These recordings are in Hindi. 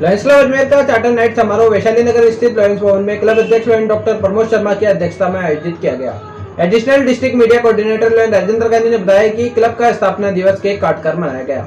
लॉयंस क्लब अजमेर का चार्टर नाइट समारोह वैशाली नगर स्थित लॉयंस भवन में क्लब अध्यक्ष लॉयन डॉक्टर प्रमोद शर्मा की अध्यक्षता में आयोजित किया गया। Additional district media coordinator lion Rajendra Gandhi ने बताया कि क्लब का स्थापना दिवस केक काटकर मनाया गया।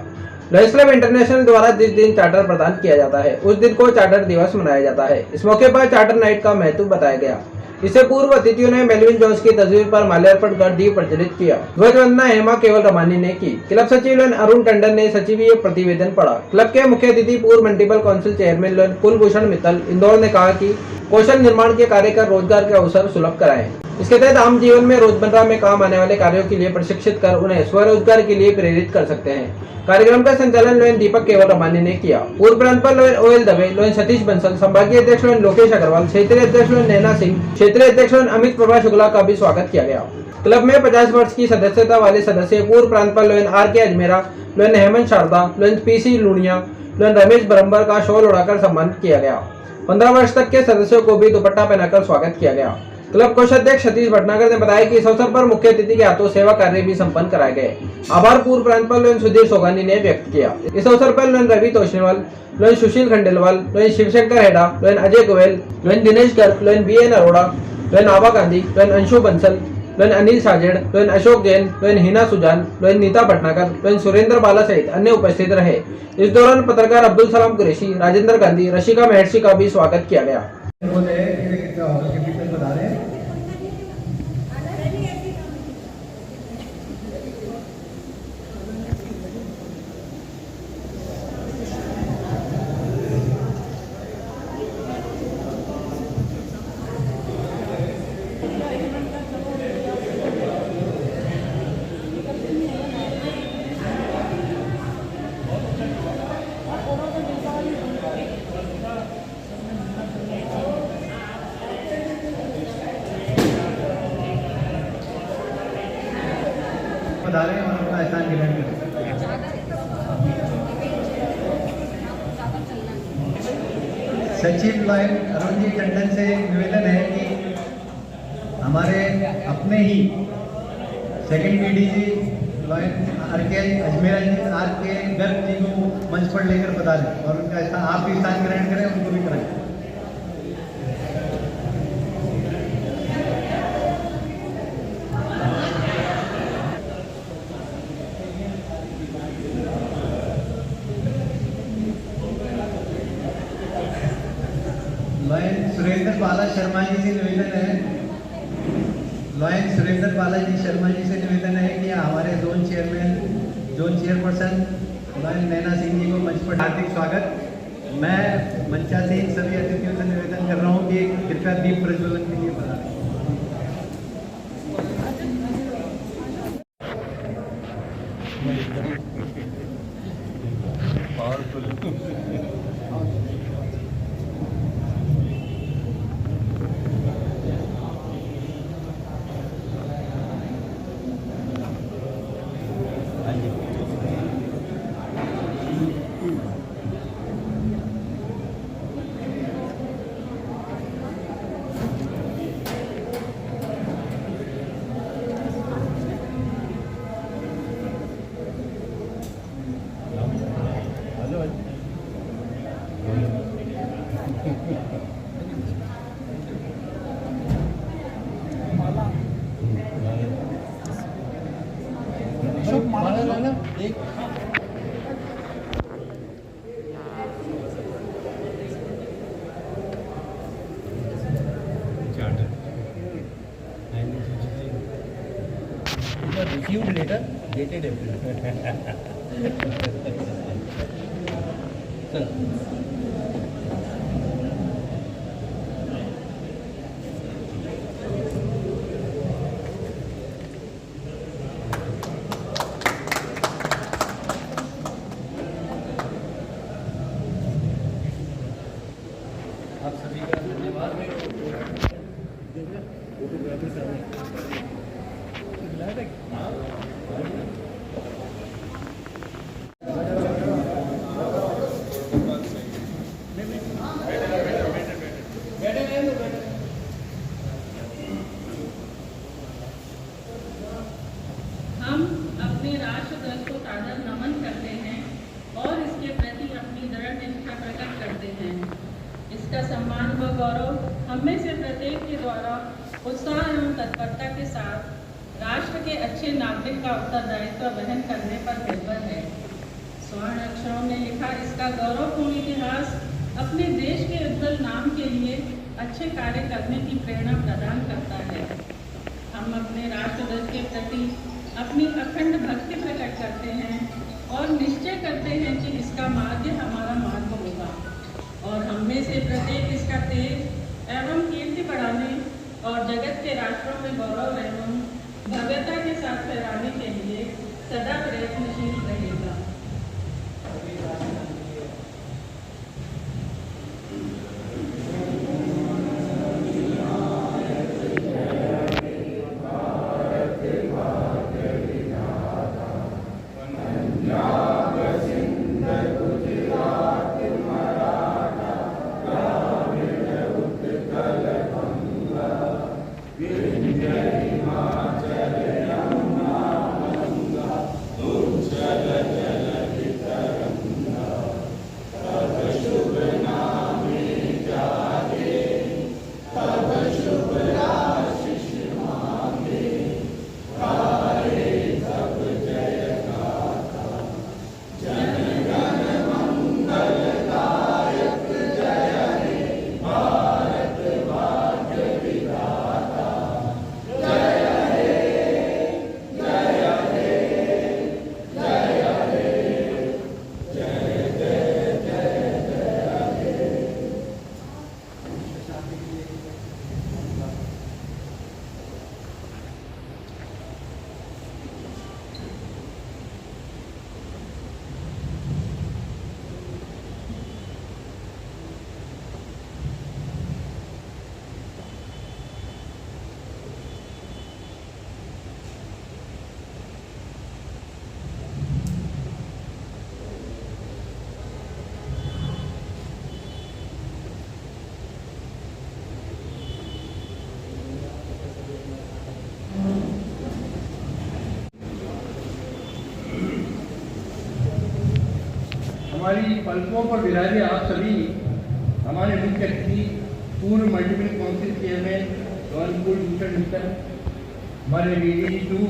लॉयंस क्लब इंटरनेशनल द्वारा जिस दिन चार्टर प्रदान किया जाता है उस दिन को चार्टर दिवस मनाया जाता है। इस मौके पर चार्टर नाइट का महत्व बताया गया। इससे पूर्व अतिथियों ने मेलविन जोन्स की तस्वीर पर माल्यार्पण कर दीप प्रज्वलित किया। ध्वजवंदना हेमा केवल रमानी ने की। क्लब सचिव लॉयन अरुण टंडन ने सचिवीय प्रतिवेदन पढ़ा। क्लब के मुख्य अतिथि पूर्व multiple council chairman lion Kulbhushan Mittal Indore ने कहा कि कौशल निर्माण के कार्य कर रोजगार के अवसर सुलभ कराएं। इसके तहत आम जीवन में रोजमर्रा में काम आने वाले कार्यों के लिए प्रशिक्षित कर उन्हें स्वरोजगार के लिए प्रेरित कर सकते हैं। कार्यक्रम का संचालन लॉयन दीपक केवल रमानी ने किया। पूर्व प्रांतपाल Lion OL Dave, Lion Satish Bansal, संभागीय अध्यक्ष लॉयन लोकेश अग्रवाल, क्षेत्रीय अध्यक्ष लॉयन नैना सिंह, क्षेत्रीय अध्यक्ष लॉयन अमित प्रभा शुक्ला का भी स्वागत किया गया। क्लब में 50 वर्ष की सदस्यता वाले सदस्य पूर्व प्रांतपाल Lion R K Ajmera, Lion Hemant Sharda, Lion PC Luniya, Lion Ramesh Barambar का शॉल उड़ाकर सम्मानित किया गया। 15 वर्ष तक के सदस्यों को भी दुपट्टा पहनाकर स्वागत किया गया। क्लब कोषाध्यक्ष सतीश भटनागर ने बताया कि इस अवसर पर मुख्य अतिथि के हाथों सेवा कार्य भी संपन्न कराए गए। आभार पूर्व प्रांतपाल लॉयन सुधीर सोगानी ने व्यक्त किया। इस अवसर पर Lion Ravi Toshniwal, Lion Sushil Khandelwal, Lion Shivshankar Heda, Lion Ajay Goyal, Lion Dinesh Garg, Lion BN Arora, Lion Aba Gandhi, Lion Anshu Bansal, Lion Anil Sajed, Lion Ashok Jain, Lion Hina Sujan, Lion Neeta Bhatnagar, Lion Surendra Bala सहित अन्य उपस्थित रहे। इस दौरान पत्रकार अब्दुल सलाम कुरैशी, राजेंद्र गांधी, रशिका महर्षि का भी स्वागत किया गया। बता रहे हैं और अपना एहसान ग्रहण करें। सचिव लॉयन अरुण जी टंडन से निवेदन है कि हमारे अपने ही second PDG Lion RK Ajmera ji RK Garg ji को मंच पर लेकर बता दें और उनका आप भी स्थान ग्रहण करें, उनको भी कराएं। लॉयन सुरेंद्र बाला शर्मा जी से निवेदन है। लॉयन सुरेंद्र बाला जी शर्मा जी से निवेदन है कि हमारे zone chairperson lion Naina Singh ji को मंच पर हार्दिक स्वागत। मैं मंचासीन सभी अतिथियों से निवेदन कर रहा हूँ कि कृपया दीप प्रज्वलन के लिए बता दें। Received later, dated April. Sir. आप सभी का धन्यवाद। गौरव हम में से प्रत्येक के द्वारा उत्साह एवं तत्परता के साथ राष्ट्र के अच्छे नागरिक का उत्तरदायित्व वहन करने पर निर्भर है। स्वर्ण अक्षरों में लिखा इसका गौरवपूर्ण इतिहास अपने देश के उज्जवल नाम के लिए अच्छे कार्य करने की प्रेरणा प्रदान करता है। हम अपने राष्ट्रध्वज के प्रति अपनी अखंड भक्ति प्रकट करते हैं और निश्चय करते हैं कि इसका मार्ग हमारा मार्ग होगा और हम में से प्रत्येक इसका तेज एवं कीर्ति बढ़ाने और जगत के राष्ट्रों में गौरव एवं भव्यता के साथ फहराने के लिए सदा प्रयत्नशील रहेगा। हमारी पलकों पर विराजे आप सभी हमारे मुख्य अतिथि पूर्व multiple council chairman John Kulbhushan Mittal, हमारे डीडी 2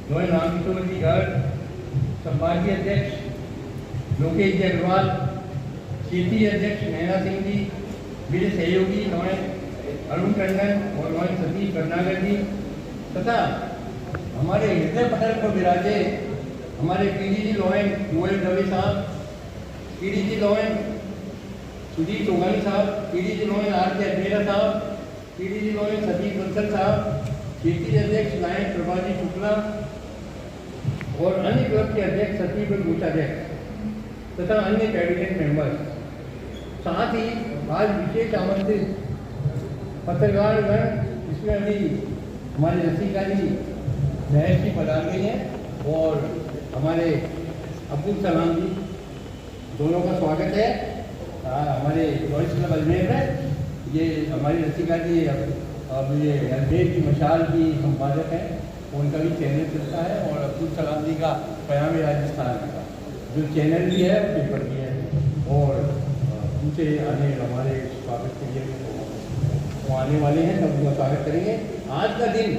जॉन रामकिशोर जी गर्ग, संभागीय अध्यक्ष लोकेश जी अग्रवाल, क्षेत्रीय अध्यक्ष नैना सिंह जी, मेरे सहयोगी नॉयन अरुण टंडन और नॉयन सतीश भटनागर जी तथा हमारे हृदय पटल पर विराजे हमारे पीडीजी लॉयन नोएल दवे साहब, पीडीजी लॉयन सुजीत चौगानी साहब, पीडीजी लॉयन आर.के. अजमेरा साहब, पीडीजी लॉयन सतीश बंसल साहब, क्षेत्रीय अध्यक्ष नायक प्रभाजी शुक्ला और अन्य क्लब के अध्यक्ष सतीश कोषाध्यक्ष तथा अन्य कैबिनेट मेंबर्स, साथ ही आज विशेष आमंत्रित पत्रकारगण, इसमें अभी हमारे रसिका जी महर्षि जी पधार गई हैं और हमारे अब्दुल सलाम जी, दोनों का स्वागत है। हमारे लॉयर्स क्लब अजमेर में ये हमारी रसिका जी अब ये अजमेर की मशाल की संपादक हैं, उनका भी चैनल चलता है और अब्दुल सलाम जी का पयाम राजस्थान का जो चैनल भी है पेपर भी है और उनसे आने हमारे स्वागत के लिए वो आने वाले हैं, सब उनका स्वागत करेंगे। आज का दिन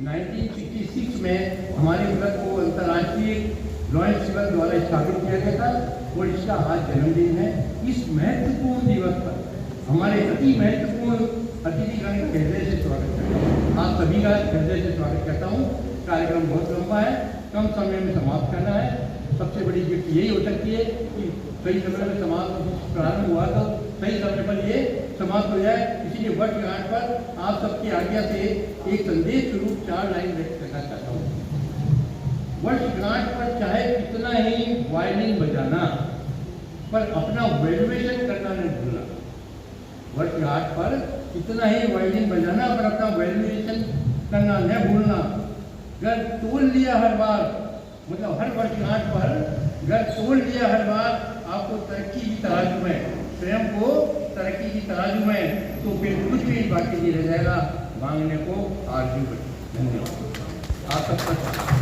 1966 में हमारे क्लब को अंतर्राष्ट्रीय लॉयर्स क्लब द्वारा स्थापित किया गया था और इसका आज जन्मदिन है। इस महत्वपूर्ण दिवस पर हमारे अति महत्वपूर्ण अतिथिगण का हृदय से स्वागत करता हूँ। आप सभी का हृदय से स्वागत करता हूँ। कार्यक्रम बहुत लंबा है, कम समय में समाप्त करना है। सबसे बड़ी गिफ्ट यही हो सकती है कि सही समय में समाप्त प्रारंभ हुआ तो सही समय पर ये समाप्त हो जाए। इसीलिए वर्षगांठ पर आप सबकी आज्ञा से एक संदेश स्वरूप 4 लाइन व्यक्त करना चाहता हूँ। वर्षगांठ पर चाहे कितना ही वायलिन बजाना, पर अपना वैल्यूएशन करना नहीं भूलना। वर्षगांठ पर कितना ही वायलिन बजाना, पर अपना वैल्यूएशन करना न भूलना। घर तोल लिया हर बार, मतलब हर वर्षगांठ पर घर तोल लिया हर बार, आपको तरक्की की तराजू में, स्वयं को तरक्की की तराजू में, तो फिर कुछ भी बाकी नहीं रह जाएगा मांगने को आरजू बचे। धन्यवाद आप सबका।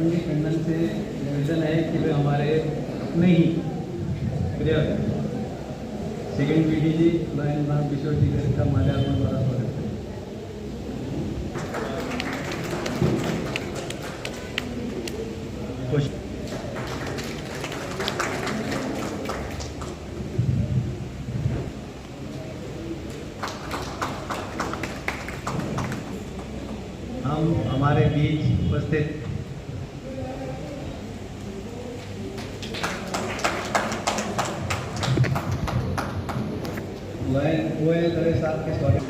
सर्वंगी टंडन से निवेदन है कि वे हमारे अपने ही प्रिय second PDG lion Ram Kishore जी का माल्यार्पण द्वारा स्वागत करें। हम हमारे बीच उपस्थित लॉयन ओएल दवे साहब के स्वागत।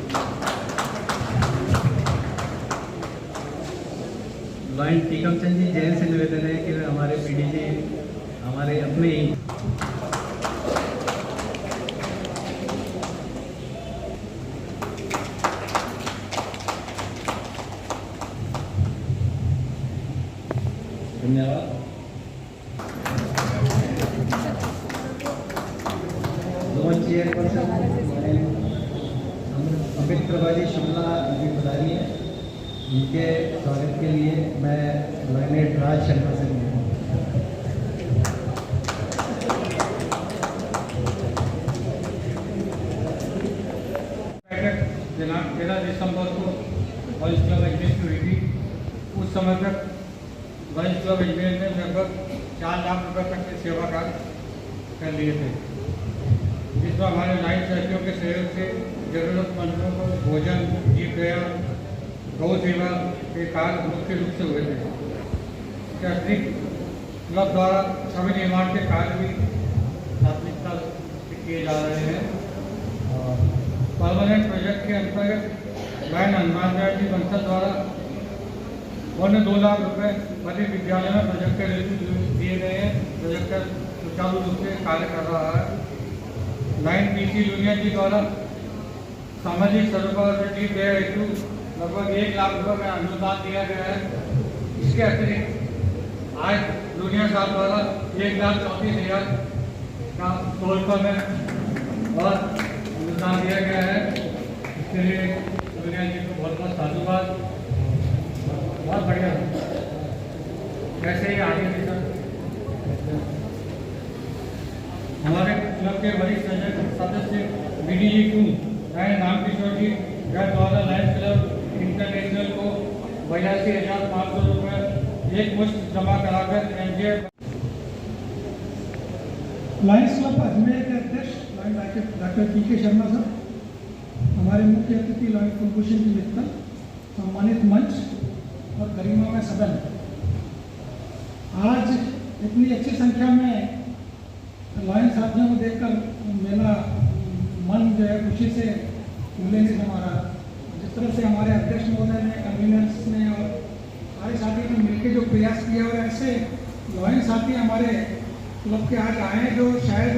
लॉयन टीकम चंद जी जैन से निवेदन है कि वे हमारे पीडीजी हमारे अपने ही धन्यवाद। जोन चेयरपर्सन अमित त्रिपाठी शिमला जी पधारी हैं, उनके स्वागत के लिए मैं लॉयनेट राज शर्मा से बैठक दिनांक 13 दिसंबर को वॉइस क्लब अजमेर की हुई थी। उस समय तक वॉइस क्लब अजमेर ने लगभग 4 लाख रुपए तक के सेवा कार्य कर लिए थे, जिसमें हमारे लाइन साथियों के सहयोग से जरूरतमंदों को भोजन, दीपया, गौ सेवा के कार्य मुख्य रूप से हुए थे। इसके अतिरिक्त क्लब द्वारा सभी निर्माण के कार्य भी प्राथमिकता से किए जा रहे हैं। परमानेंट प्रोजेक्ट के अंतर्गत लॉयन हनुमान जी बंसल द्वारा 2 लाख रुपए मध्य विद्यालय में प्रोजेक्टर दिए गए हैं। प्रोजेक्टर सुचारू रूप से कार्य कर रहा है। लॉयन पीसी यूनियन जी द्वारा सामाजिक सरोकारिता व्यय हेतु लगभग 1 लाख रुपए का अनुदान दिया गया है। इसके अतिरिक्त आज जूनियर साहब द्वारा 1,34,000 का टोल में और अनुदान दिया गया है। इसके लिए जूनियर जी को बहुत बहुत साधुवाद। बहुत बढ़िया, वैसे ही आगे भी सर। हमारे क्लब के वरिष्ठ सदस्य बीडीजी 2 राम किशोर जी द्वारा लायंस क्लब इंटरनेशनल को 82,500 रुपये एक मुश्त जमा कराकर एनजीए लायंस क्लब अजमेर के अध्यक्ष डॉक्टर पीके शर्मा साहब, हमारे मुख्य अतिथि लॉयन कुलभूषण जी मित्तल, सम्मानित मंच और गरिमा में सदन, आज इतनी अच्छी संख्या में लॉयन साथियों को देखकर मेरा मन जो है खुशी से फूले नहीं समा रहा। जिस तरह से हमारे अध्यक्ष महोदय ने, कन्वीनर्स ने और सारे साथियों ने मिलकर जो प्रयास किया, और ऐसे लॉयन साथी हमारे क्लब के आज आए हैं जो शायद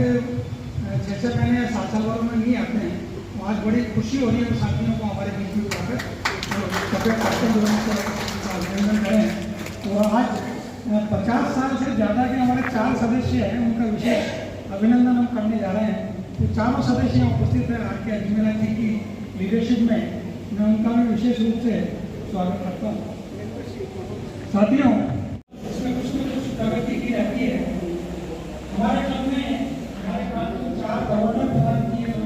6 महीने या 7 साल वालों में नहीं आते हैं। तो आज बड़ी खुशी हो रही है साथियों को हमारे बीच में बुलाकर अभिनंदन करें। तो आज 50 साल से ज़्यादा के हमारे 4 सदस्य हैं, उनका विशेष अभिनंदन हम करने जा रहे हैं। तो चारों सदस्य उपस्थित हैं आर के अजमेरा जी की लीडरशिप में, मैं उनका भी विशेष रूप से स्वागत करता हूँ। साथियों, इसमें कुछ न कुछ प्रगति की रहती है। हमारे क्लब में हमारे पास 4 गवर्नर प्रदान किए और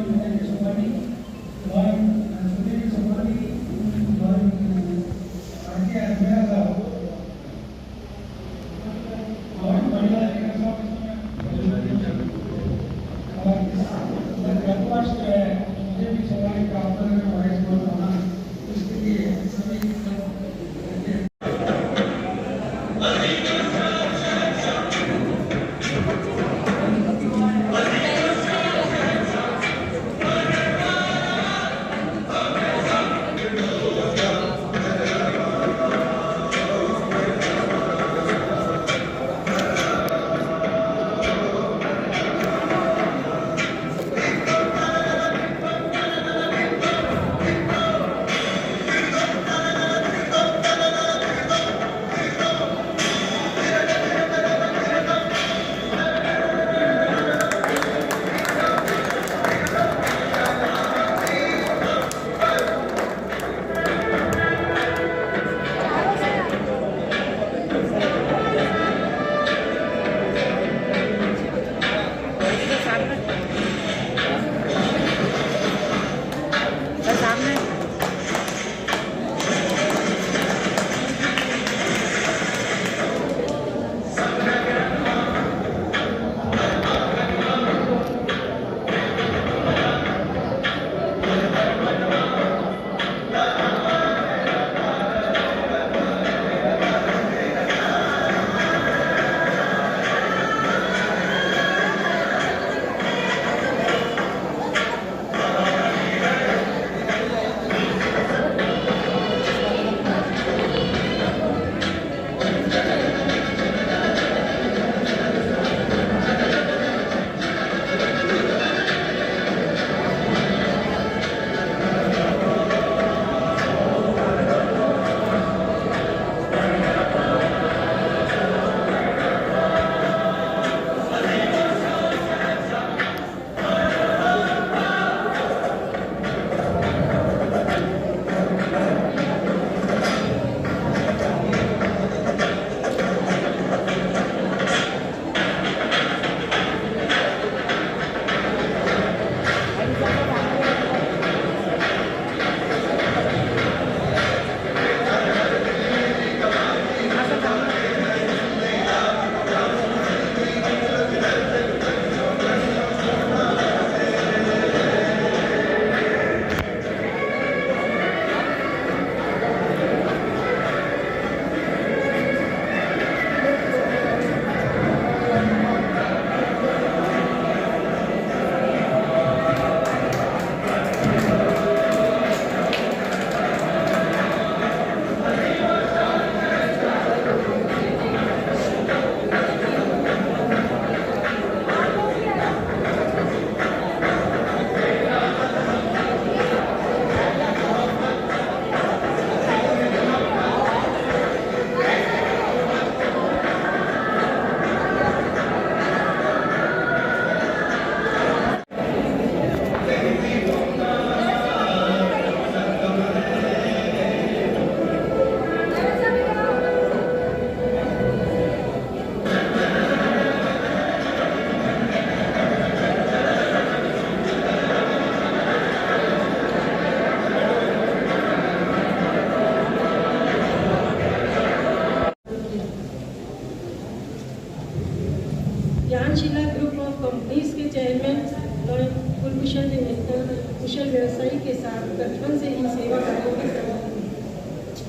बचपन से ही सेवा कार्यों में संलग्न हैं।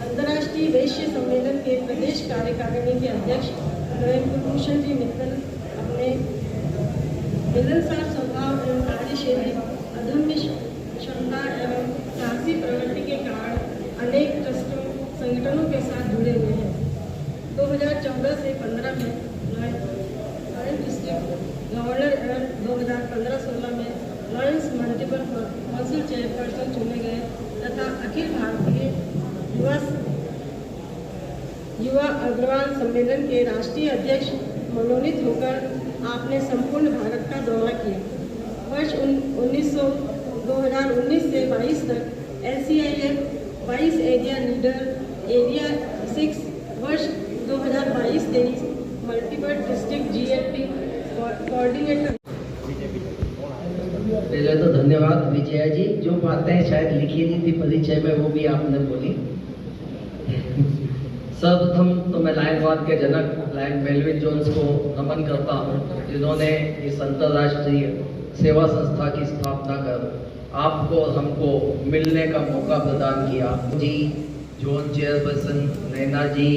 अंतर्राष्ट्रीय वैश्य सम्मेलन के प्रदेश कार्यकारिणी के अध्यक्ष नरेंद्र भूषण जी मित्तल अपने मिलनसार स्वभाव एवं कार्यशैली, अदम्य क्षमता एवं साहसी प्रवृत्ति के कारण अनेक ट्रस्टों संगठनों के साथ जुड़े हुए हैं। 2014 से 15 में लॉयंस डिस्ट्रिक्ट गवर्नर एवं 2015-16 में लॉयंस मल्टीपल काउंसिल चेयरपर्सन चुने गए तथा अखिल भारतीय युवा अग्रवाल सम्मेलन के राष्ट्रीय अध्यक्ष मनोनीत होकर आपने संपूर्ण भारत का दौरा किया। वर्ष 2019 से 22 तक LCIF 22 एरिया लीडर एरिया 6 वर्ष 2022-23 मल्टीपल डिस्ट्रिक्ट GLP कोऑर्डिनेटर। पहले तो धन्यवाद विजया जी, जो बातें शायद लिखी नहीं थी परिचय में वो भी आपने बोली। सर्वप्रथम तो मैं लायनवाद के जनक लायन मेलविन जोन्स को नमन करता हूँ, जिन्होंने इस अंतर्राष्ट्रीय सेवा संस्था की स्थापना कर आपको और हमको मिलने का मौका प्रदान किया। जी, जोन चेयरपर्सन नैना जी,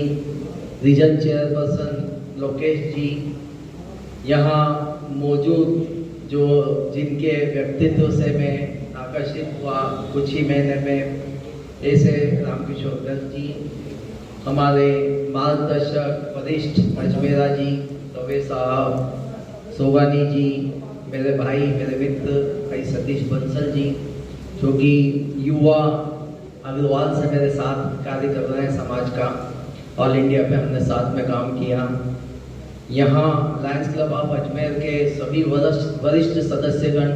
रीजन चेयरपर्सन लोकेश जी, यहाँ मौजूद जो जिनके व्यक्तित्व से मैं आकर्षित हुआ कुछ ही महीने में, ऐसे रामकिशोर दत्त जी, हमारे मार्गदर्शक वरिष्ठ अजमेरा जी, दवे साहब, सोगानी जी, मेरे भाई मेरे मित्र भाई सतीश बंसल जी, जो कि युवा अग्रवाल से मेरे साथ कार्य कर रहे हैं समाज का। ऑल इंडिया पे हमने साथ में काम किया। यहाँ लायंस क्लब ऑफ अजमेर के सभी वरिष्ठ सदस्यगण,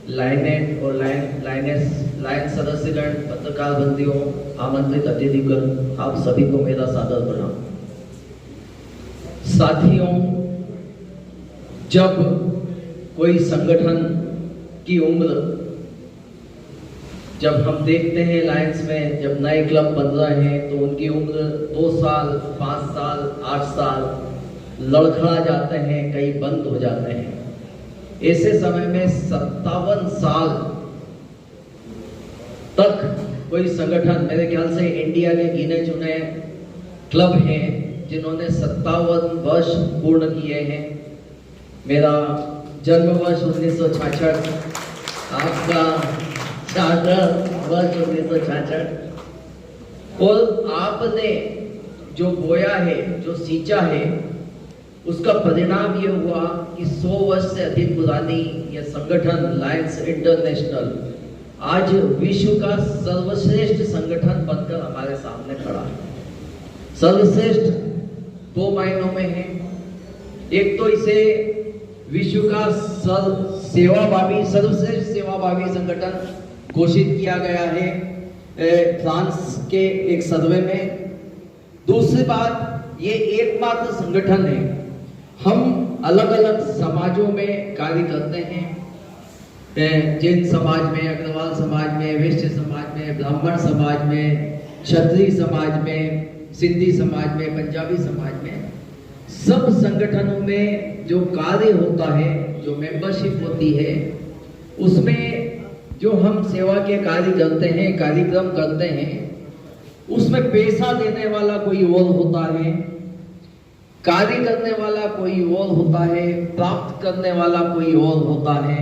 लाइनेट और लायंस सदस्यगण, पत्रकार बंदियों, आमंत्रित अतिथिगण, आप सभी को मेरा सादर प्रणाम। साथियों, जब कोई संगठन की उम्र, जब हम देखते हैं लायंस में जब नए क्लब बन रहे हैं तो उनकी उम्र 2 साल, 5 साल, 8 साल लड़खड़ा जाते हैं, कई बंद हो जाते हैं। ऐसे समय में 57 साल तक कोई संगठन, मेरे ख्याल से इंडिया के गिने चुने क्लब हैं जिन्होंने 57 वर्ष पूर्ण किए हैं। मेरा जन्म वर्ष 1966, आपका 66 वर्ष 1966, और आपने जो बोया है, जो सींचा है, उसका परिणाम ये हुआ कि 100 वर्ष से अधिक पुरानी यह संगठन लायंस इंटरनेशनल आज विश्व का सर्वश्रेष्ठ संगठन बनकर हमारे सामने खड़ा है। सर्वश्रेष्ठ 2 मायनों में है। एक तो इसे विश्व का सर्वश्रेष्ठ सेवाभावी संगठन घोषित किया गया है फ्रांस के एक सर्वे में। दूसरी बात, ये एकमात्र संगठन है, हम अलग अलग समाजों में कार्य करते हैं, जैन समाज में, अग्रवाल समाज में, वैश्य समाज में, ब्राह्मण समाज में, क्षत्रिय समाज में, सिंधी समाज में, पंजाबी समाज में। सब संगठनों में जो कार्य होता है, जो मेंबरशिप होती है, उसमें जो हम सेवा के कार्य करते हैं, कार्यक्रम करते हैं, उसमें पैसा देने वाला कोई और होता है, कार्य करने वाला कोई और होता है, प्राप्त करने वाला कोई और होता है।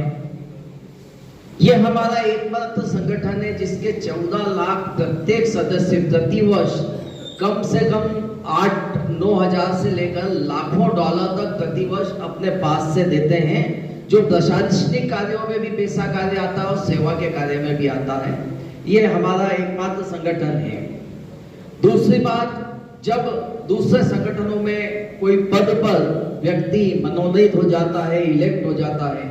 यह हमारा एकमात्र संगठन है जिसके 14 लाख प्रत्येक सदस्य प्रति वर्ष कम से कम 8-9 हजार से लेकर लाखों डॉलर तक प्रति वर्ष अपने पास से देते हैं, जो प्रशासनिक कार्यों में भी पैसा कार्य आता है और सेवा के कार्य में भी आता है। यह हमारा एकमात्र संगठन है। दूसरी बात, जब दूसरे संगठनों में कोई पद पर व्यक्ति मनोनीत हो जाता है, इलेक्ट हो जाता है,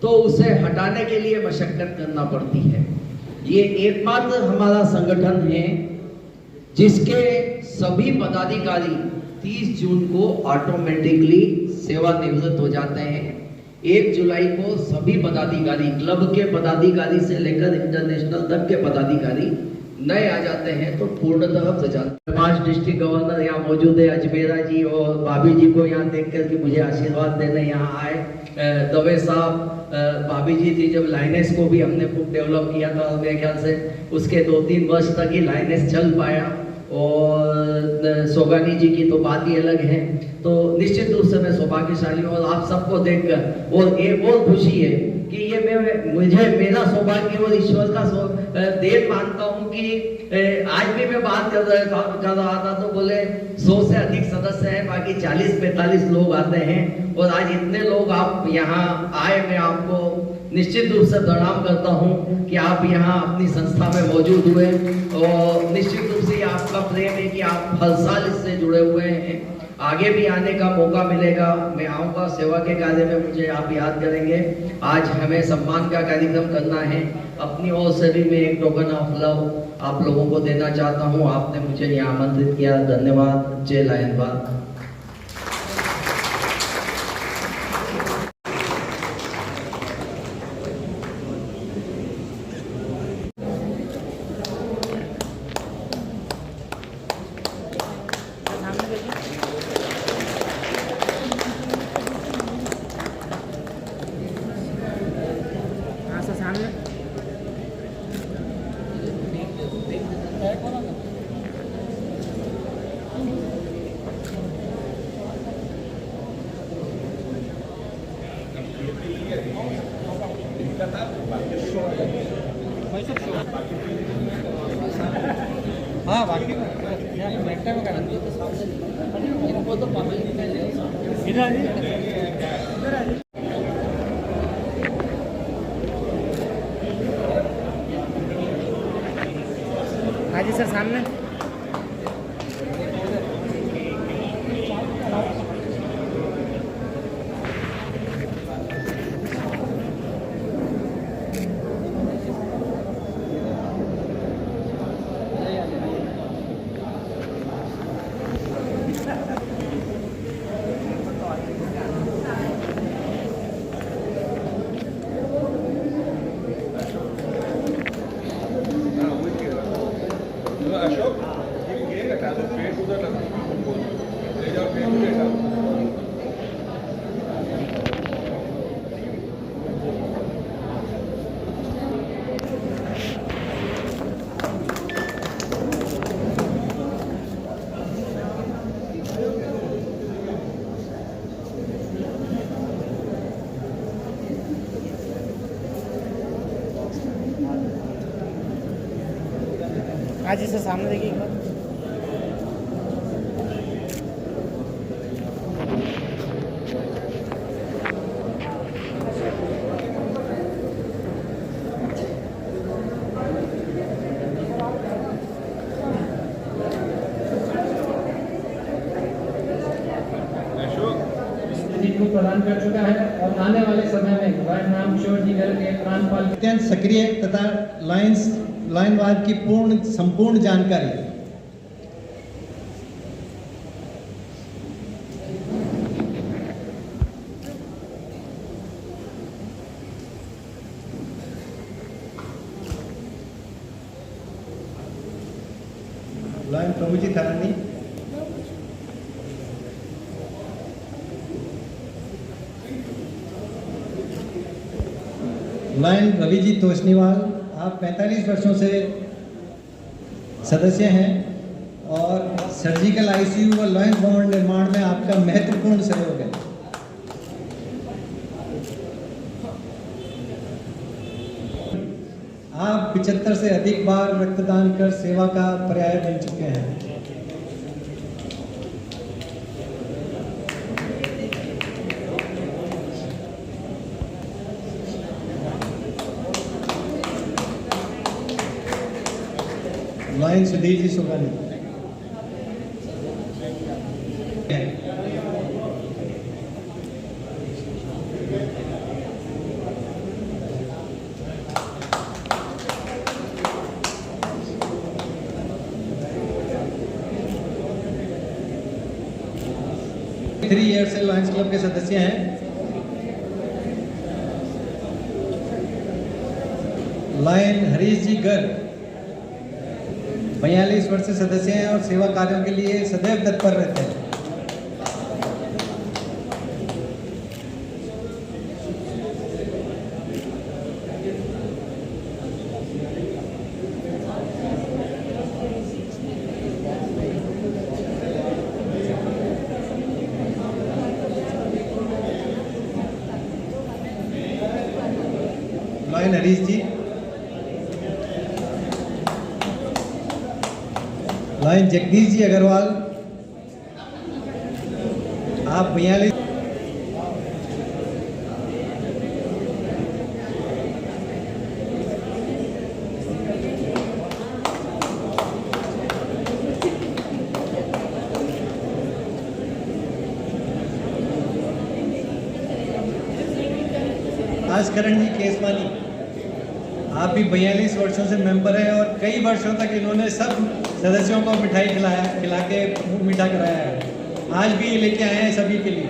तो उसे हटाने के लिए मशक्कत करना पड़ती है। ये एकमात्र हमारा संगठन है जिसके सभी पदाधिकारी 30 जून को ऑटोमेटिकली सेवानिवृत्त हो जाते हैं। 1 जुलाई को सभी पदाधिकारी, क्लब के पदाधिकारी से लेकर इंटरनेशनल तक के पदाधिकारी नए आ जाते हैं, तो पूर्णतः प्रजात। 5 डिस्ट्रिक्ट गवर्नर यहाँ मौजूद है, अजमेरा जी और भाभी जी को यहाँ देख कर के मुझे आशीर्वाद देने यहाँ आए, दवे साहब भाभी जी थी, जब लाइनेस को भी हमने खूब डेवलप किया था, मेरे ख्याल से उसके 2-3 वर्ष तक ही लाइनेस चल पाया। और सोगानी जी की तो बात ही अलग है। तो निश्चित रूप से मैं सौभाग्यशाली हूँ और आप सबको देखकर और एक और खुशी है कि ये मुझे मेरा सौभाग्य और ईश्वर का देन मानता हूँ कि आज भी मैं बात कर रहा था तो बोले 100 से अधिक सदस्य हैं, बाकी 40-45 लोग आते हैं और आज इतने लोग आप यहाँ आए। मैं आपको निश्चित रूप से प्रणाम करता हूँ कि आप यहाँ अपनी संस्था में मौजूद हुए और निश्चित रूप से आपका प्रेम है कि आप हर साल इससे जुड़े हुए हैं। आगे भी आने का मौका मिलेगा, मैं आऊँगा। सेवा के कार्य में मुझे आप याद करेंगे। आज हमें सम्मान का कार्यक्रम करना है। अपनी ओर से भी मैं एक टोकन ऑफ लव आप लोगों को देना चाहता हूँ। आपने मुझे यहाँ आमंत्रित किया, धन्यवाद। जय लायनबाग। हाँ बाकी बैठने में करेंगे इनको तो इधर आ जाइए। हाँ जी सर, सामने आज इसे सामने देखिए एक बार। को प्रदान कर चुका है और आने वाले समय में राम किशोर जी घर के प्राणपाल अत्यंत सक्रिय तथा लाइनवाद की संपूर्ण जानकारी लाइन प्रभु जी थारानी लाइन रवि जी तोशनीवाल, आप 45 वर्षों से सदस्य हैं और सर्जिकल आईसीयू और लायंस भवन निर्माण में आपका महत्वपूर्ण सहयोग है। आप 75 से अधिक बार रक्तदान कर सेवा का पर्याय बन चुके हैं। Line Sudhir ji सुगानी, three year से लायंस क्लब के सदस्य हैं। लायन हरीश जी गर्ग 42 वर्ष से सदस्य हैं और सेवा कार्यों के लिए सदैव तत्पर रहते हैं। लॉयन हरीश जी, लॉयन जगदीश जी अग्रवाल, आप 42। भास्करण जी केसवानी, आप भी 42 वर्षों से मेंबर हैं और कई वर्षों तक इन्होंने सब सदस्यों को मिठाई खिला के मुंह मीठा कराया है। आज भी लेके आए हैं सभी के लिए।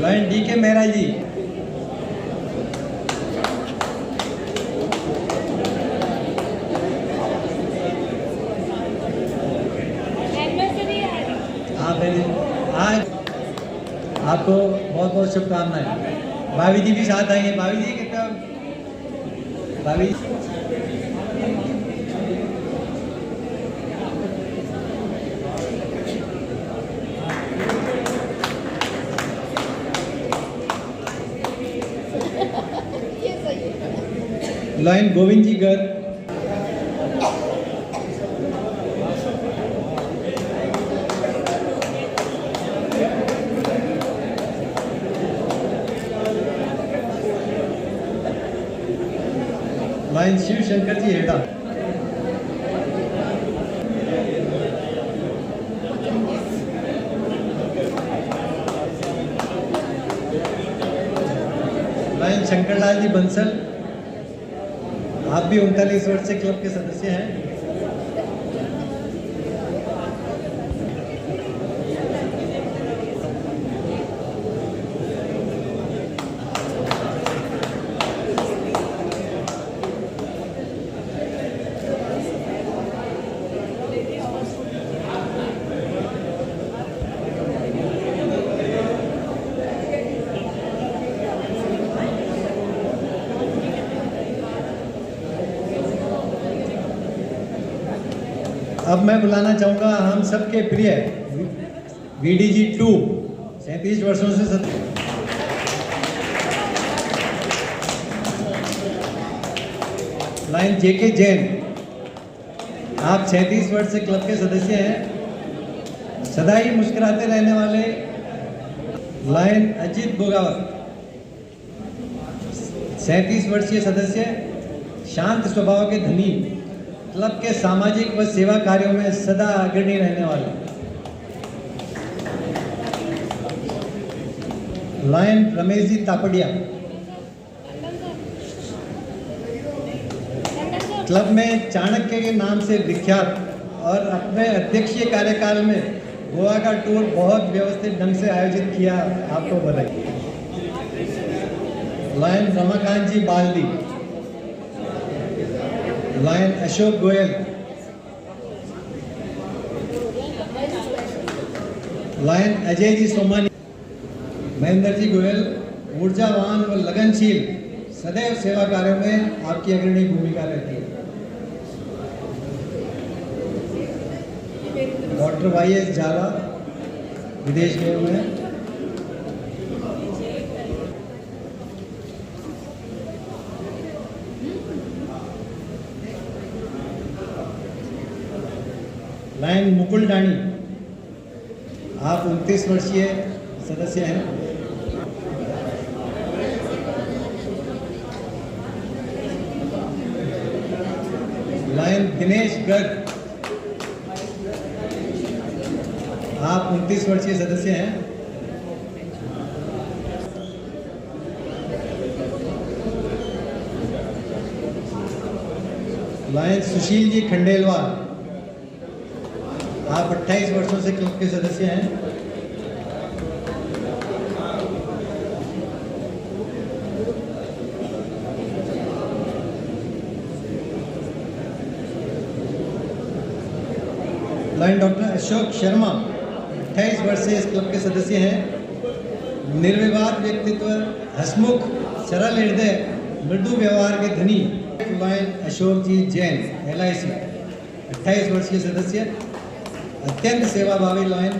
लॉयन डी के मेहरा जी, आज आपको बहुत बहुत शुभकामनाएं। भाभी जी भी साथ आएंगे। भाभी जी कितना, भाभी लॉयन गोविंद जी गर्ग, लॉयन शिव शंकर जी हेडा, लॉयन शंकरलाल जी बंसल, आप भी 39 वर्ष से क्लब के सदस्य हैं। अब मैं बुलाना चाहूंगा हम सबके प्रिय VDG 2, 37 वर्षों से लॉयन JK जैन, आप 37 वर्ष से क्लब के सदस्य हैं। सदा ही मुस्कुराते रहने वाले लॉयन अजीत बोगावत, 37 वर्षीय सदस्य, शांत स्वभाव के धनी, क्लब के सामाजिक व सेवा कार्यों में सदा अग्रणी रहने वाले लॉयन रमेश जी तापड़िया, क्लब में चाणक्य के नाम से विख्यात और अपने अध्यक्षीय कार्यकाल में गोवा का टूर बहुत व्यवस्थित ढंग से आयोजित किया, आपको बधाई। लॉयन रमाकांत जी बाल्दी, लॉयन अशोक गोयल, लॉयन अजय जी सोमानी, महेंद्र जी गोयल, ऊर्जावान व लगनशील, सदैव सेवा कार्यों में आपकी अग्रणी भूमिका रहती है। डॉक्टर YS झाला, विदेश गए हुए हैं। लॉयन मुकुल डाणी, आप 29 वर्षीय सदस्य हैं। लॉयन दिनेश गर्ग, आप 29 वर्षीय सदस्य हैं। लॉयन सुशील जी खंडेलवाल, आप 28 वर्षों से क्लब के सदस्य हैं। लॉयन डॉक्टर अशोक शर्मा, 28 वर्ष से इस क्लब के सदस्य हैं। निर्विवाद व्यक्तित्व, हसमुख, सरल हृदय, मृदु व्यवहार के धनी लॉयन अशोक जी जैन, LIC, 28 वर्षीय सदस्य। अत्यंत सेवाभावी लॉयन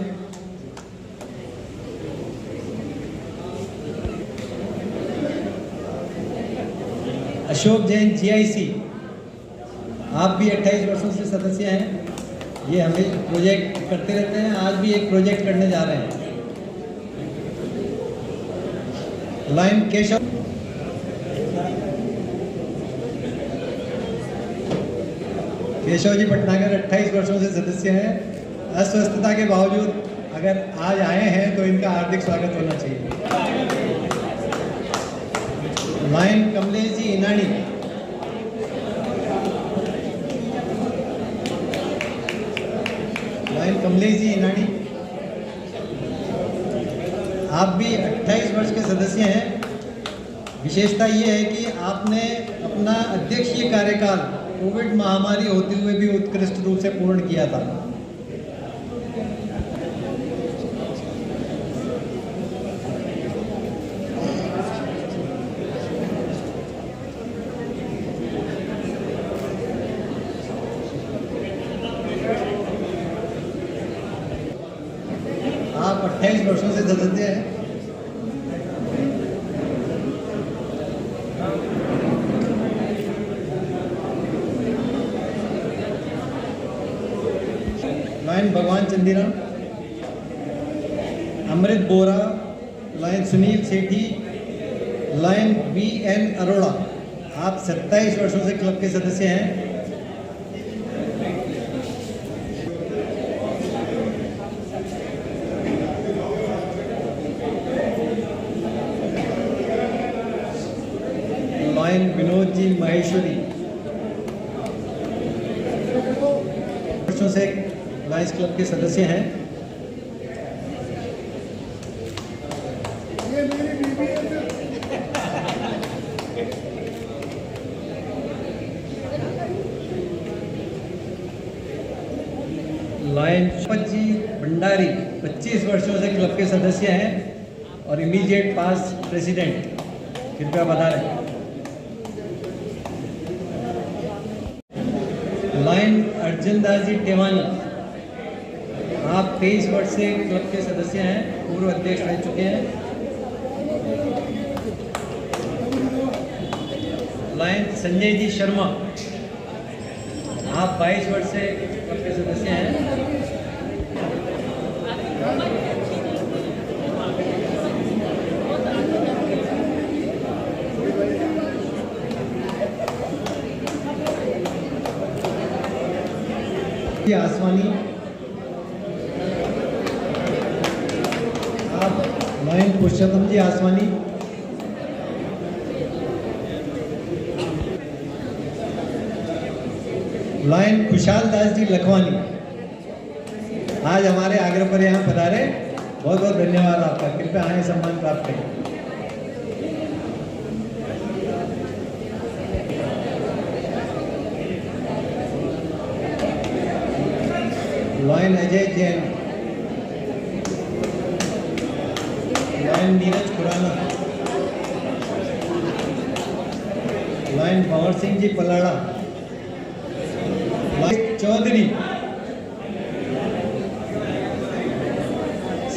अशोक जैन जीआईसी, आप भी 28 वर्षों से सदस्य हैं। ये हमें प्रोजेक्ट करते रहते हैं, आज भी एक प्रोजेक्ट करने जा रहे हैं। लॉयन केशव जी भटनागर 28 वर्षों से सदस्य हैं। अस्वस्थता के बावजूद अगर आज आए हैं तो इनका हार्दिक स्वागत होना चाहिए। लॉयन कमलेश जी इनानी, लॉयन कमलेश जी इनानी, आप भी 28 वर्ष के सदस्य हैं। विशेषता ये है कि आपने अपना अध्यक्षीय कार्यकाल कोविड महामारी होते हुए भी उत्कृष्ट रूप से पूर्ण किया था। आप 28 वर्षों से सदस्य हैं। लॉयन भगवान चंदीराम, अमृत बोरा, लॉयन सुनील सेठी, लॉयन BN अरोड़ा, आप 27 वर्षों से क्लब के सदस्य हैं। लॉयन विनोद जी महेश्वरी, वर्षों से लॉयंस क्लब के सदस्य हैं। लॉयन जी भंडारी 25 वर्षों से क्लब के सदस्य हैं और इमीडिएट पास प्रेसिडेंट, कृपया बता रहे। लॉयन अर्जुन दास जी टेवानी, आप 23 वर्ष से क्लब के सदस्य हैं, पूर्व अध्यक्ष रह चुके हैं। लॉयन संजय जी शर्मा, आप 22 वर्ष से क्लब के सदस्य हैं। आसवानी, आप लॉयन पुरुषोत्तम जी आसवानी, लॉयन खुशहाल दास जी लखवानी, आज हमारे आग्रह पर यहाँ पधारे, बहुत बहुत धन्यवाद आपका। कृपया आए सम्मान प्राप्त करें। Lion Ajay Jain, Lion Neeraj Khurana, Lion Bhanwar Singh ji Palada, Lion Chaudhary,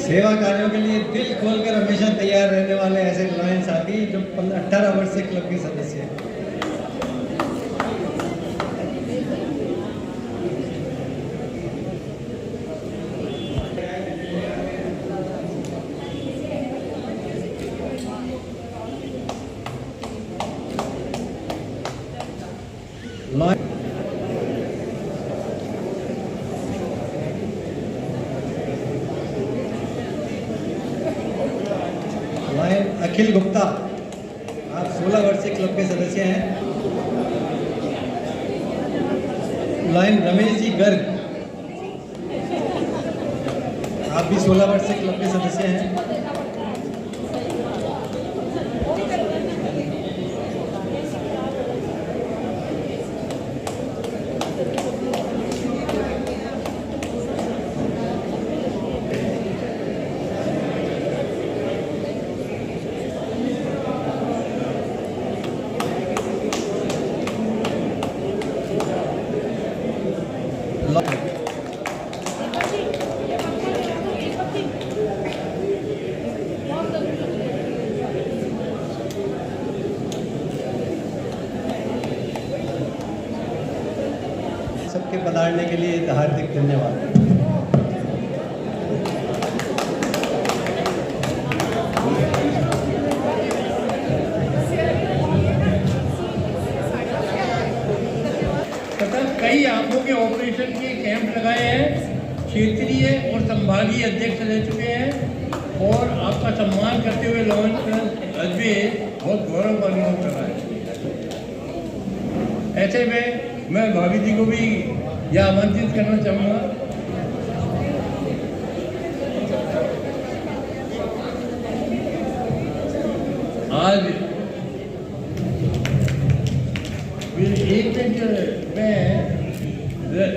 सेवा कार्यों के लिए दिल खोलकर हमेशा तैयार रहने वाले ऐसे लॉयन साथी जो 18 वर्ष से क्लब के सदस्य हैं। लॉयन अखिल गुप्ता, आप 16 वर्ष से क्लब के सदस्य हैं। लॉयन रमेश जी गर्ग, आप भी 16 वर्ष से क्लब के सदस्य हैं। के पधारने के लिए हार्दिक धन्यवाद। तथा कई आंखों के ऑपरेशन के कैंप लगाए हैं। क्षेत्रीय और संभागीय अध्यक्ष रह चुके हैं और आपका सम्मान करते हुए लॉन्च अजमेर बहुत गौरव का अनुभव कर रहा है। ऐसे में मैं भाभी जी को भी यह आमंत्रित करना चाहूँगा। आज एक मिनट मैं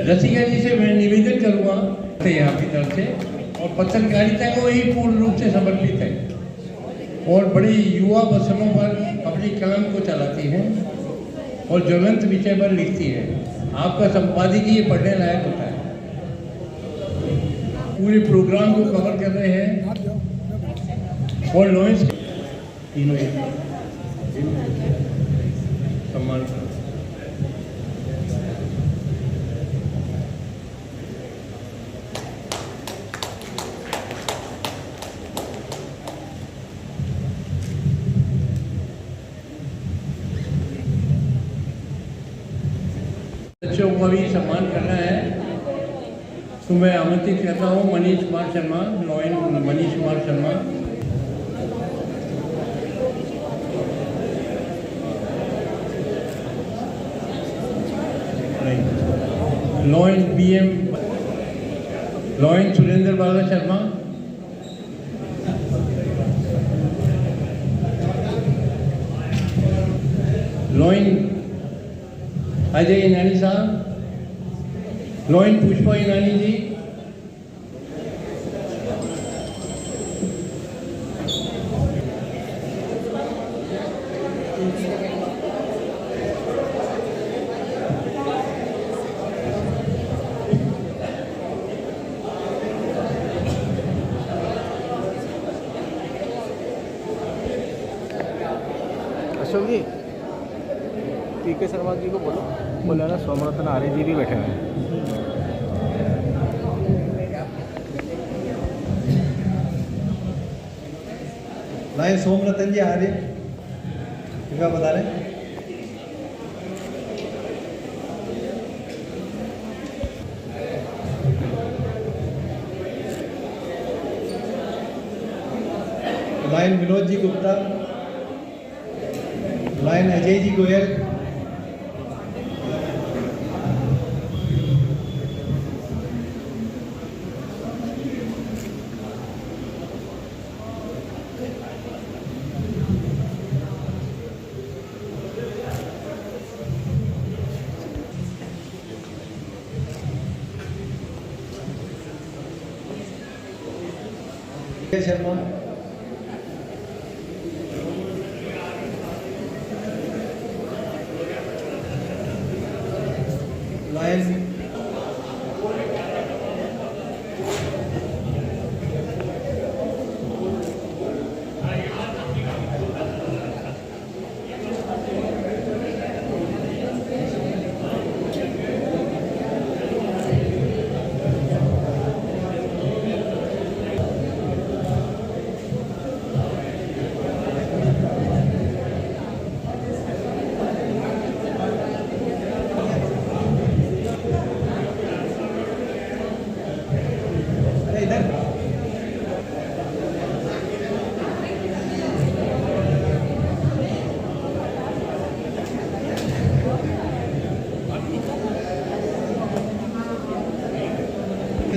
रसिका जी से मैं निवेदन करूँगा आपकी तरफ से, और पत्रकारिता को ही पूर्ण रूप से समर्पित है और बड़ी युवा बसरों पर अपनी कलम को चलाती हैं और ज्वलंत विषय पर लिखती है। आपका संपादकीय पढ़ने लायक होता है। पूरे प्रोग्राम को कवर कर रहे हैं और लॉन्च तीनों सम्मान करो। बच्चों का भी सम्मान करना है तो मैं आमंत्रित करता हूँ Manish Kumar Sharma, Lion Manish Kumar Sharma. Lion BM, Lion Surendra Bala Sharma, Lion Ajay Inani साहब, लॉयन पुष्पा ईनानी जी, अशोक जी, PK शर्मा जी को बोलो, बोला ना सोमरतन आर्य जी भी बैठे हैं। लाइन सोमरतन जी आर्य कृपया बता रहे। Line Vinod ji Gupta, line Ajay ji Goyal, Sharma, line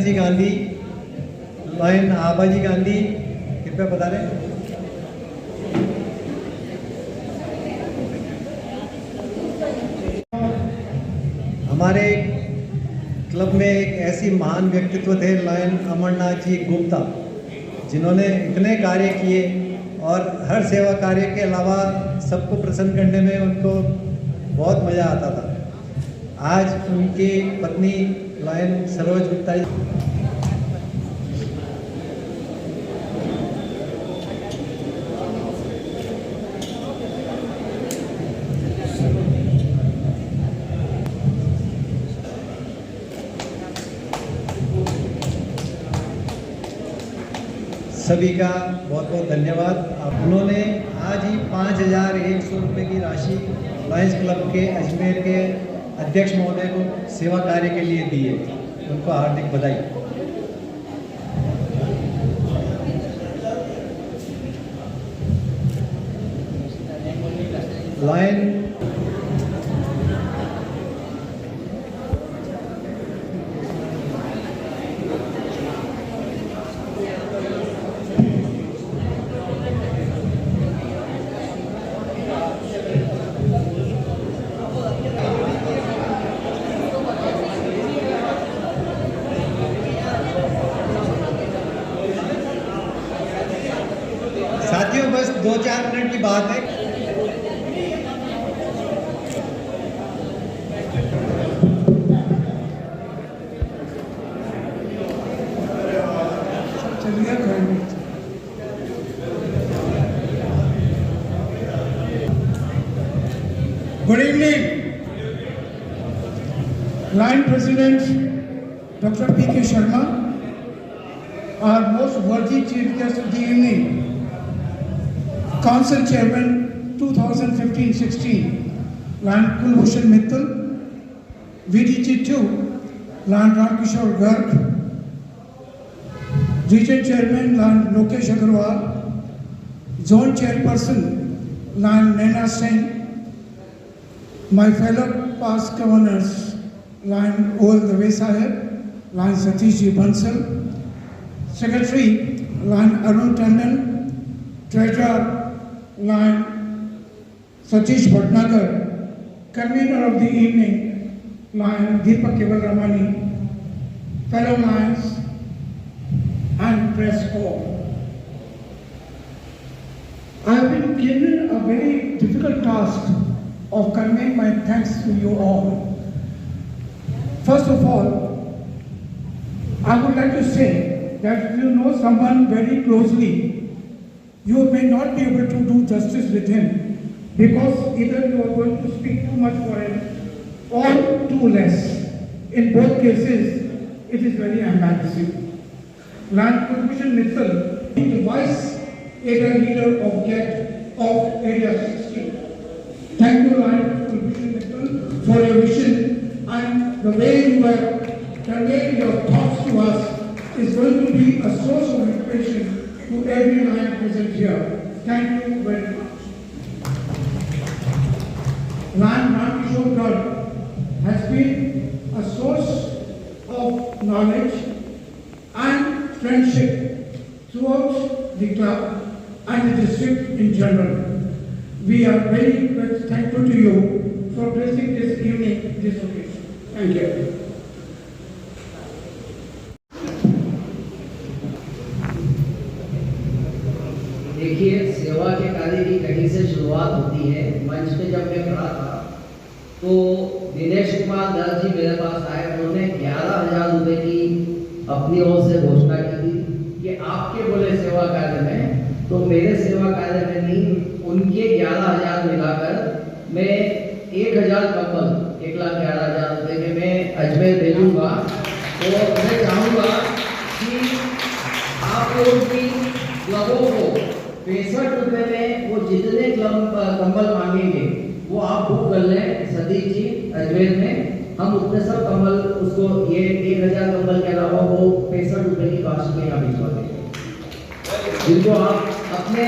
जी गांधी, लाइन आबाजी गांधी कृपया बता रहे। हमारे क्लब में एक ऐसी महान व्यक्तित्व थे लाइन अमरनाथ जी गुप्ता, जिन्होंने इतने कार्य किए और हर सेवा कार्य के अलावा सबको प्रसन्न करने में उनको बहुत मज़ा आता था। आज उनकी पत्नी लाइन सरोज गुप्ता जी सभी का बहुत बहुत धन्यवाद। उन्होंने आज ही 5,100 रुपये की राशि लायंस क्लब के अजमेर के अध्यक्ष महोदय को सेवा कार्य के लिए दी है। उनको हार्दिक बधाई। लायन साथियों, बस 2-4 मिनट की बात है। Good evening. Line President Dr. P.K. Sharma, our most worthy chief guest of the evening, Council Chairman 2015-16, Line Kulbhushan Mittal, VDG2, Line Ramkishore Garg, Region Chairman Line Lokesh Agarwal, Zone Chairperson Line Naina Singh, my fellow past governors, Line Ol Dave Sahib, Line Satish Ji Bansal, Secretary, Line Arun Tandon, Treasurer, Line Satish Bhatnagar, Convener of the evening, Line Deepak Keval Ramani, fellow lines and press corps. I have been given a very difficult task of conveying my thanks to you all. First of all, I would like to say that if you know someone very closely, you may not be able to do justice with him because either you are going to speak too much for him or too less. In both cases, it is very embarrassing. Line Kulbhushan Mittal, the Vice Area Leader of GET of Area 16. Thank you, Line Kulbhushan Mittal, for your vision, and the way you have conveyed your thoughts to us is going to be a source of inspiration to every line present here. Thank you very much. Line Ramkishore Garg has been a source of knowledge and friendship throughout the club and the district in general. We are very much thankful to you for blessing this evening, this occasion. Thank you. देखिए, सेवा के कार्य की कहीं से शुरुआत होती है। मंच पे जब मैं खड़ा था तो दिनेश कुमार दत्त जी मेरे पास आए। उन्होंने 11,000 रुपए की अपनी ओर से घोषणा की थी कि आपके बोले सेवा कार्य में, तो मेरे सेवा कार्य में नहीं, उनके 11,000 मिलाकर मैं 1,000 कंबल 1,11,000 रुपए के मैं अजमेर भेजूंगा। तो मैं चाहूँगा कि आप लोग की क्लबों को 65 रुपए में वो जितने कंबल मांगेंगे वो आप बुक कर लें सतीश जी अजमेर में। हम उतने सब कंबल उसको ये 1,000 कंबल के अलावा वो 65 रुपए की कास्ट में यहाँ भिजवा देंगे, जिनको आप अपने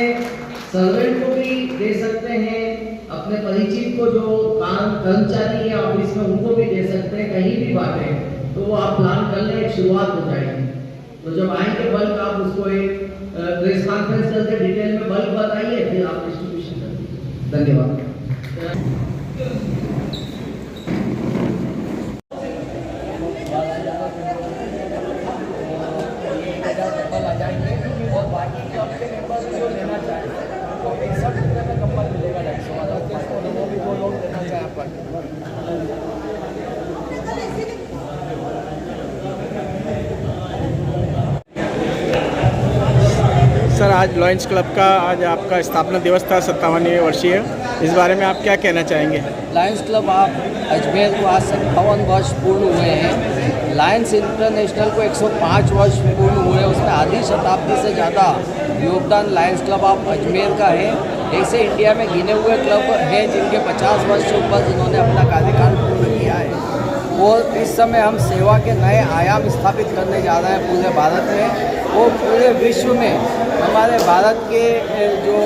सर्वेंट को भी दे सकते हैं, अपने परिचित को जो कर्मचारी है ऑफिस में उनको भी दे सकते हैं। कहीं भी बांटें तो वो आप प्लान कर लें, एक शुरुआत हो जाएगी। तो जब आएंगे बल्क आप उसको एक प्रेस कॉन्फ्रेंस करके डिटेल में बल्क बताइए, फिर आप डिस्ट्रीब्यूशन कर दीजिए। धन्यवाद। कंबल आ जाएंगे और बाकी के अपने मेंबर्स जो लेना चाहें तो 65 रुपये में कंबल मिलेगा 250 वाला, वो भी 2 लोग लेना चाहें पर। सर, आज लॉयंस क्लब का आज आपका स्थापना दिवस था, 57वीं वर्षीय। इस बारे में आप क्या कहना चाहेंगे? लायंस क्लब आप अजमेर को आज 57 वर्ष पूर्ण हुए हैं। लायंस इंटरनेशनल को 105 वर्ष पूर्ण हुए, उसमें आधी शताब्दी से ज़्यादा योगदान लायंस क्लब ऑफ अजमेर का है। ऐसे इंडिया में गिने हुए क्लब हैं जिनके 50 वर्ष से ऊपर जिन्होंने अपना कार्यकाल पूर्ण किया है। और इस समय हम सेवा के नए आयाम स्थापित करने जा रहे हैं पूरे भारत में और पूरे विश्व में। हमारे भारत के जो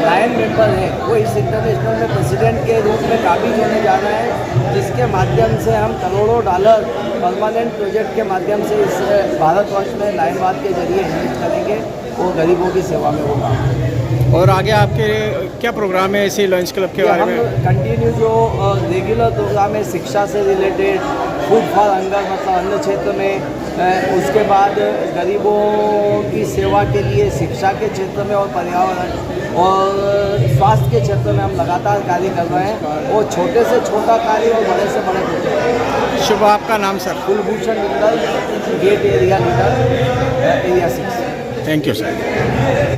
लायन मेंबर हैं वो इस इंटरनेशनल में प्रेसिडेंट के रूप में काबिज होने जा रहे हैं, जिसके माध्यम से हम करोड़ों डॉलर परमानेंट प्रोजेक्ट के माध्यम से इस भारतवर्ष में लायनवाद के जरिए इन्वेस्ट करेंगे और गरीबों की सेवा में होगा। और आगे आपके क्या प्रोग्राम है इसी लॉयंस क्लब के बारे में? कंटिन्यू जो रेगुलर प्रोग्राम है शिक्षा से रिलेटेड, फूड फॉर हंगर मतलब अन्न क्षेत्र में, उसके बाद गरीबों की सेवा के लिए शिक्षा के क्षेत्र में और पर्यावरण और स्वास्थ्य के क्षेत्र में हम लगातार कार्य कर रहे हैं और छोटे से छोटा कार्य और बड़े से बड़े प्रोजेक्ट। शुभ, आपका नाम sir? Kulbhushan Mittal, gate area leader, area 6। Thank you sir.